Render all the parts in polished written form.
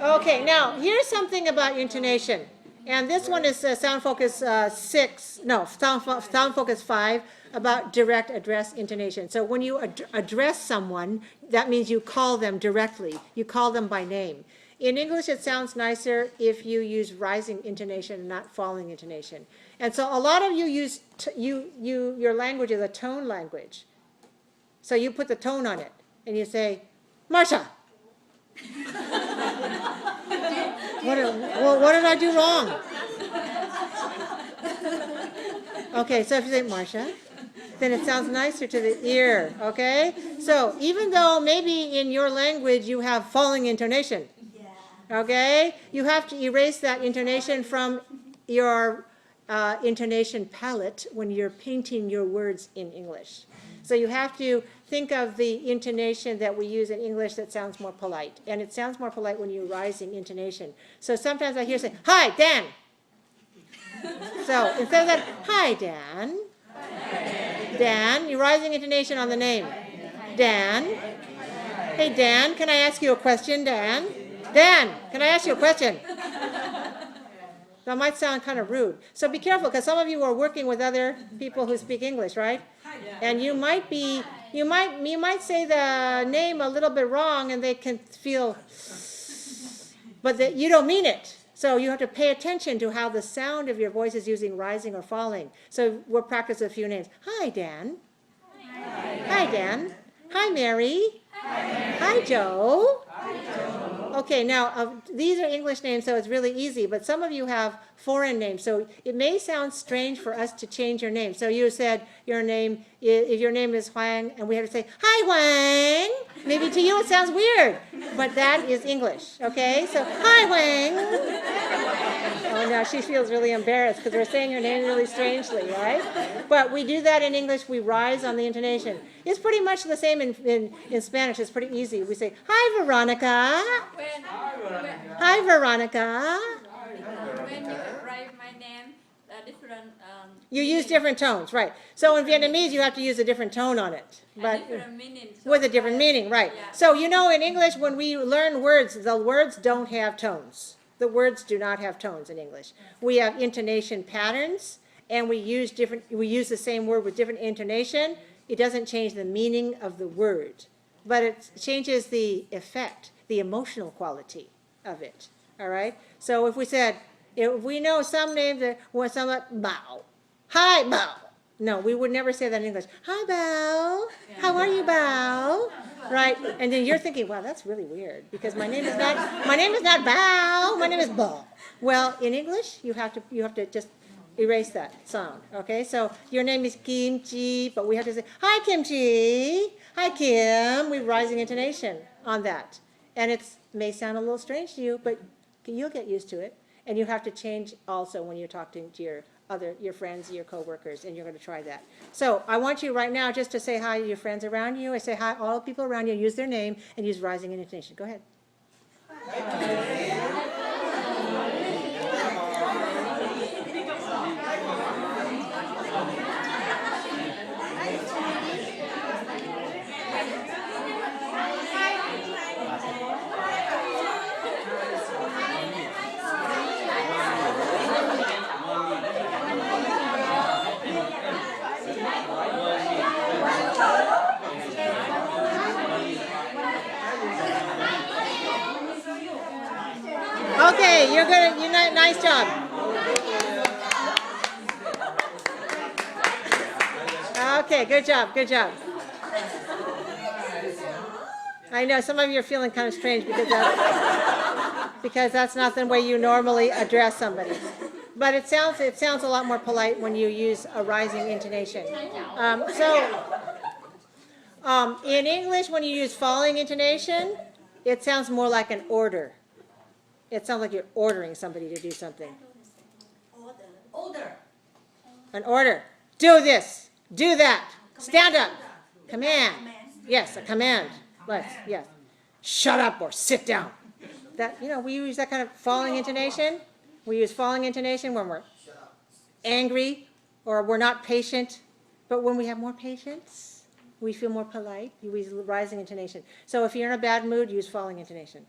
Okay, now here's something about intonation. And this one is sound focus 6, no, sound focus 5 about direct address intonation. So when you address someone, that means you call them directly. You call them by name. In English, it sounds nicer if you use rising intonation and not falling intonation. And so a lot of you use, your language is a tone language. So you put the tone on it, and you say, Marsha. What did I do wrong? Okay, so if you say Marsha, then it sounds nicer to the ear, okay? So even though maybe in your language you have falling intonation, okay? You have to erase that intonation from your intonation palette when you're painting your words in English. So you have to think of the intonation that we use in English that sounds more polite. And it sounds more polite when you're rising intonation. So sometimes I hear say, hi, Dan. So instead of that, hi, Dan. Dan, you're rising intonation on the name. Dan. Hey, Dan, can I ask you a question, Dan? Dan, can I ask you a question? That might sound kind of rude. So be careful, because some of you are working with other people who speak English, right? And you might say the name a little bit wrong, and they can feel, but that you don't mean it. So you have to pay attention to how the sound of your voice is using rising or falling. So we'll practice a few names. Hi, Dan. Hi, Dan. Hi, Mary. Hi, Joe. Okay, now these are English names, so it's really easy, but some of you have foreign names, so it may sound strange for us to change your name. So you said your name, if your name is Huang, and we have to say, hi, Huang. Maybe to you it sounds weird, but that is English, okay? So, hi, Huang. Oh, now she feels really embarrassed because we're saying her name really strangely, right? But we do that in English, we rise on the intonation. It's pretty much the same in Spanish, it's pretty easy. We say, hi, Veronica. Hi, Veronica. When you write my name, different. You use different tones, right? So in Vietnamese, you have to use a different tone on it, but with a different meaning, right? Yeah. So you know, in English, when we learn words, the words don't have tones. The words do not have tones in English. We have intonation patterns, and we use the same word with different intonation. It doesn't change the meaning of the word, but it changes the effect, the emotional quality of it. All right. So if we said, if we know some names that when someone Bao, hi Bao. No, we would never say that in English. Hi Bao. How are you, Bao? Right? And then you're thinking, wow, that's really weird because my name is not Bao. My name is Bao. Well, in English, you have to just erase that sound. Okay? So your name is Kimchi, but we have to say, hi Kimchi. Hi Kim. We're rising intonation on that. And it may sound a little strange to you, but you'll get used to it. And you have to change also when you're talking to your friends, your coworkers, and you're going to try that. So I want you right now just to say hi to your friends around you. I say hi, all the people around you, use their name and use rising intonation. Go ahead. Okay, you're good. Nice job. Okay, good job. Good job. I know some of you are feeling kind of strange because that's not the way you normally address somebody. But it sounds a lot more polite when you use a rising intonation. In English, when you use falling intonation, it sounds more like an order. It sounds like you're ordering somebody to do something. Order. An order. Do this. Do that. Stand up. Command. Yes, a command. Yes. Shut up or sit down. That, we use that kind of falling intonation. We use falling intonation when we're angry or we're not patient. But when we have more patience, we feel more polite. You use rising intonation. So if you're in a bad mood, use falling intonation.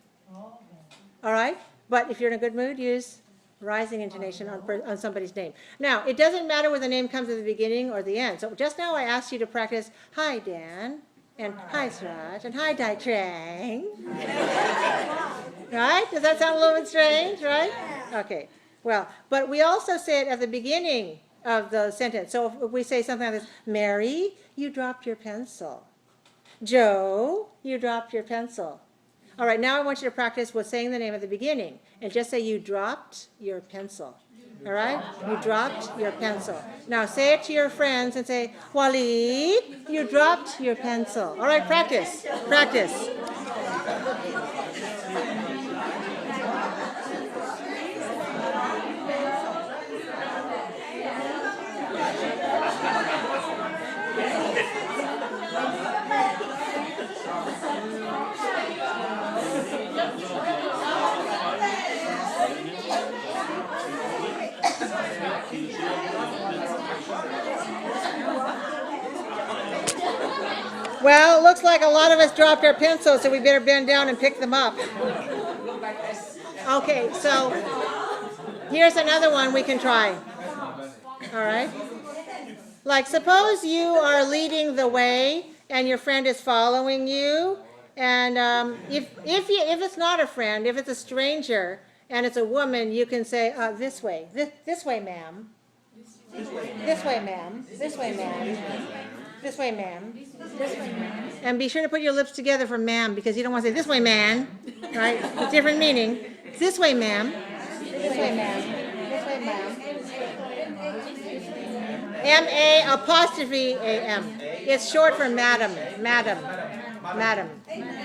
All right? But if you're in a good mood, use rising intonation on somebody's name. Now, it doesn't matter whether the name comes at the beginning or the end. So just now I asked you to practice, hi, Dan, and hi, Sraj, and hi, Dai Trang. Right? Does that sound a little bit strange, right? Okay. Well, but we also say it at the beginning of the sentence. So if we say something like this, Mary, you dropped your pencil. Joe, you dropped your pencil. All right, now I want you to practice with saying the name at the beginning. And just say you dropped your pencil. All right? You dropped your pencil. Now say it to your friends and say, Walid, you dropped your pencil. All right, practice. Practice. Well, it looks like a lot of us dropped our pencils, so we better bend down and pick them up. Okay, so here's another one we can try. All right? Like, suppose you are leading the way and your friend is following you. And if it's not a friend, if it's a stranger and it's a woman, you can say, this way. This way, ma'am. This way, ma'am. This way, ma'am. This way, ma'am. And be sure to put your lips together for ma'am, because you don't want to say this way, man. Right? It's different meaning. This way, ma'am. This way, ma'am. This way, ma'am. M-A-apostrophe-A-M. It's short for madam. Madam. Madam.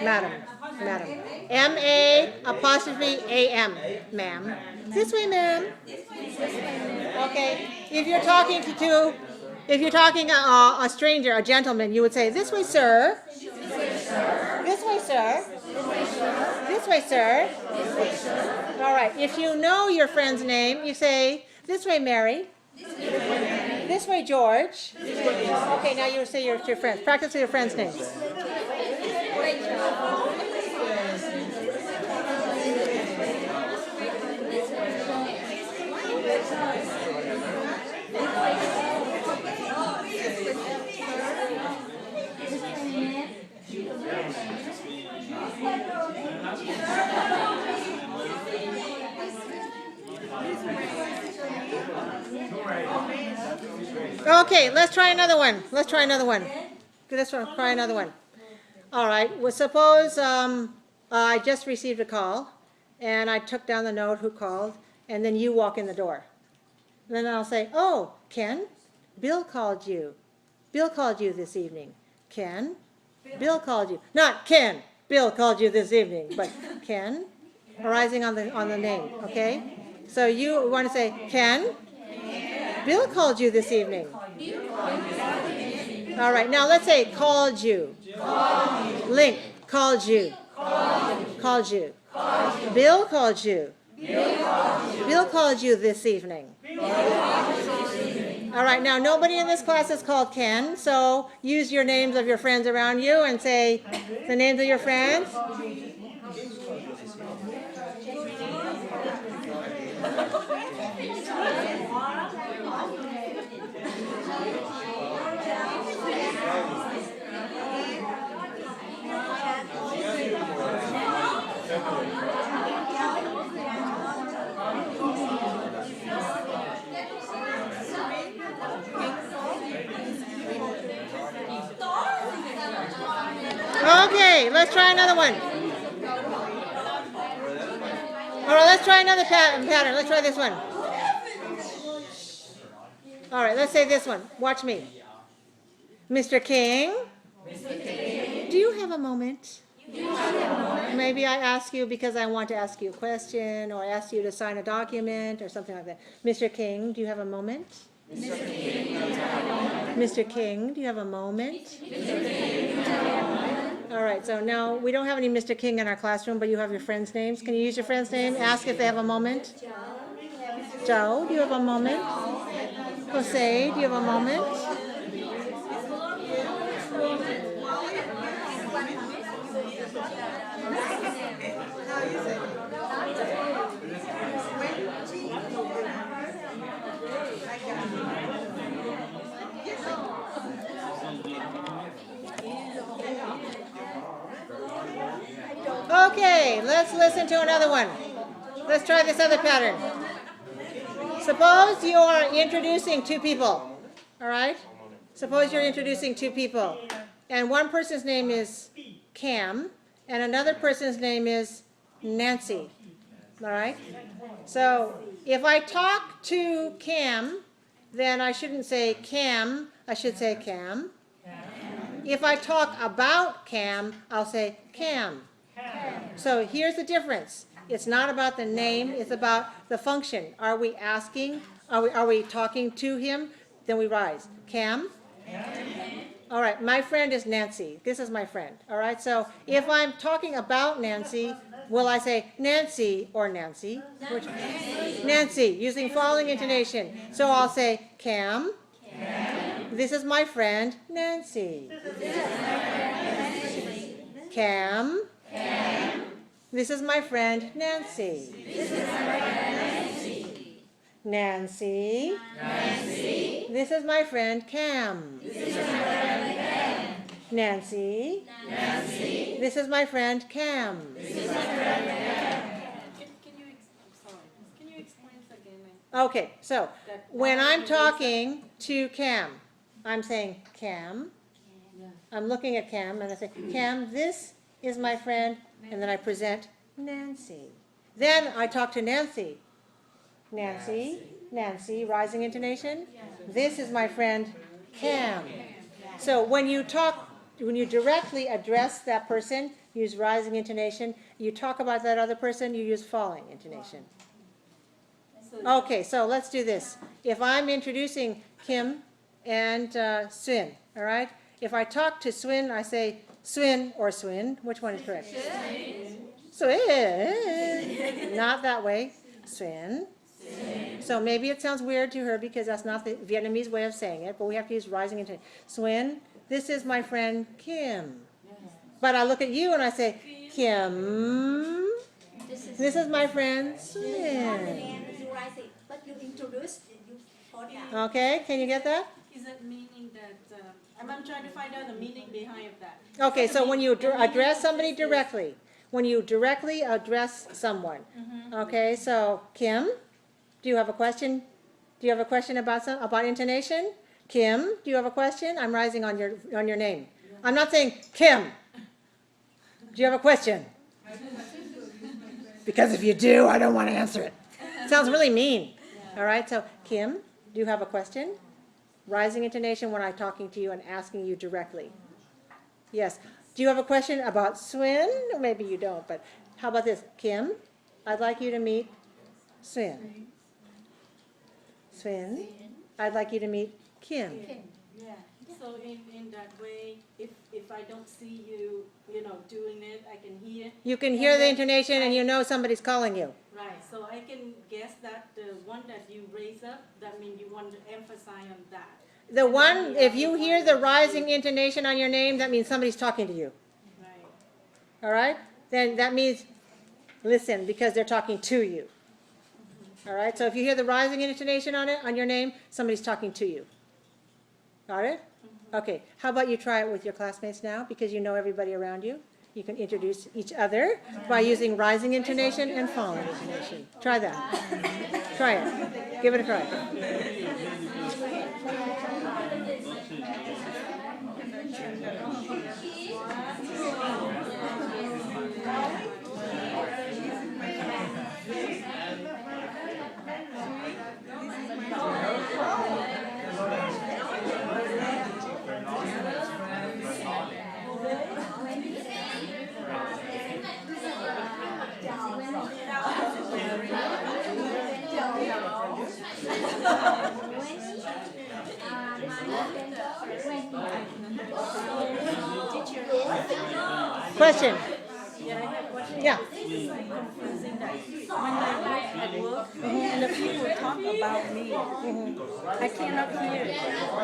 Madam. Madam. M-A-apostrophe-A-M. Ma'am. This way, ma'am. Okay. If you're talking a stranger, a gentleman, you would say, this way, sir. This way, sir. This way, sir. All right. If you know your friend's name, you say, this way, Mary. This way, George. Okay, now you say your friends. Practice with your friends' names. Okay, let's try another one. Let's try another one. All right. Well, suppose I just received a call, and I took down the note who called, and then you walk in the door. And then I'll say, oh, Ken, Bill called you. Bill called you this evening. Ken, Bill called you. Not Ken, Bill called you this evening, but Ken, arising on the name, okay? So you want to say, Ken, Bill called you this evening. All right, now let's say called you. Link, called you. Called you. Bill called you. Bill called you this evening. All right, now nobody in this class is called Ken, so use your names of your friends around you and say the names of your friends. Okay, let's try another one. All right, let's try another pattern. Let's try this one. All right, let's say this one. Watch me. Mr. King, do you have a moment? Maybe I ask you because I want to ask you a question, or I ask you to sign a document or something like that. Mr. King, do you have a moment? Mr. King, do you have a moment? All right, so now we don't have any Mr. King in our classroom, but you have your friends' names. Can you use your friend's name? Ask if they have a moment. Joe, do you have a moment? Jose, do you have a moment? Okay, let's listen to another one. Let's try this other pattern. Suppose you are introducing two people. All right? Suppose you're introducing two people. And one person's name is Cam, and another person's name is Nancy. All right? So if I talk to Cam, then I shouldn't say Cam, I should say Cam. If I talk about Cam, I'll say Cam. So here's the difference. It's not about the name, it's about the function. Are we asking? Are we talking to him? Then we rise. Cam? All right, my friend is Nancy. This is my friend. All right, so if I'm talking about Nancy, will I say Nancy or Nancy? Which? Nancy, using following intonation. So I'll say Cam. This is my friend Nancy. Cam. This is my friend Nancy. Nancy. This is my friend Cam. Nancy. This is my friend Cam. Can you explain this again? Okay, so when I'm talking to Cam, I'm saying Cam. I'm looking at Cam and I say, Cam, this is my friend, and then I present Nancy. Then I talk to Nancy. Nancy, rising intonation. This is my friend Cam. So when you directly address that person, use rising intonation. You talk about that other person, you use falling intonation. Okay, so let's do this. If I'm introducing Kim and Swin, all right? If I talk to Swin, I say Swin or Swin. Which one is correct? Swin. Not that way. Swin. So maybe it sounds weird to her because that's not the Vietnamese way of saying it, but we have to use rising intonation. Swin, this is my friend Kim. But I look at you and I say, Kim, this is my friend Swin. But you introduced, you hold down. Okay, can you get that? Is it meaning that, I'm trying to find out the meaning behind that. Okay, so when you address somebody directly, when you directly address someone, okay, so Kim, do you have a question? Do you have a question about intonation? Kim, do you have a question? I'm rising on your name. I'm not saying Kim. Do you have a question? Because if you do, I don't want to answer it. Sounds really mean. All right, so Kim, do you have a question? Rising intonation when I'm talking to you and asking you directly. Yes. Do you have a question about Swin? Maybe you don't, but how about this? Kim, I'd like you to meet Swin. Swin, I'd like you to meet Kim. Yeah. So in that way, if I don't see you, doing it, I can hear. You can hear the intonation and you know somebody's calling you. Right. So I can guess that the one that you raise up, that means you want to emphasize on that. The one, if you hear the rising intonation on your name, that means somebody's talking to you. Right. All right? Then that means listen because they're talking to you. All right? So if you hear the rising intonation on your name, somebody's talking to you. Got it? Okay. How about you try it with your classmates now because you know everybody around you? You can introduce each other by using rising intonation and falling intonation. Try that. Try it. Give it a try. Question? Yeah. When I work at work, and the people talk about me, I cannot hear it.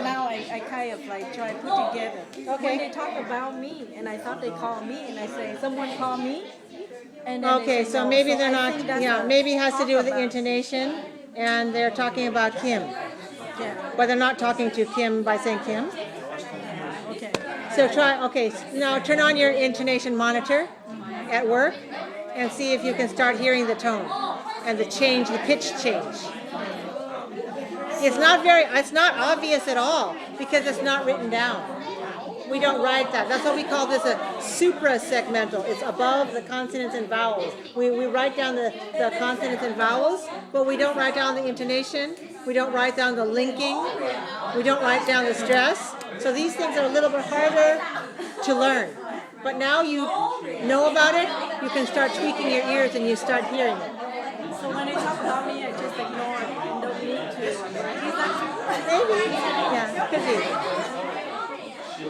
Now I kind of like try to put together. Okay. When they talk about me, and I thought they call me, and I say, someone call me? And then Okay, they say, so no. maybe So they're I not, think that's yeah, a maybe it has to talk do with the about- intonation, and they're talking about Kim. Yeah, But they're not talking to Kim by saying Kim. okay. So try, okay, now turn on your intonation monitor. at work and see if you can start hearing the tone and the change, the pitch change. It's not obvious at all because it's not written down. We don't write that. That's why we call this a suprasegmental. It's above the consonants and vowels. We write down the consonants and vowels, but we don't write down the intonation. We don't write down the linking. We don't write down the stress. So these things are a little bit harder to learn. But now you know about it, you can start tweaking your ears and you start hearing it. So when they talk about me, I just ignore it and don't need to. Maybe. Yeah, could be.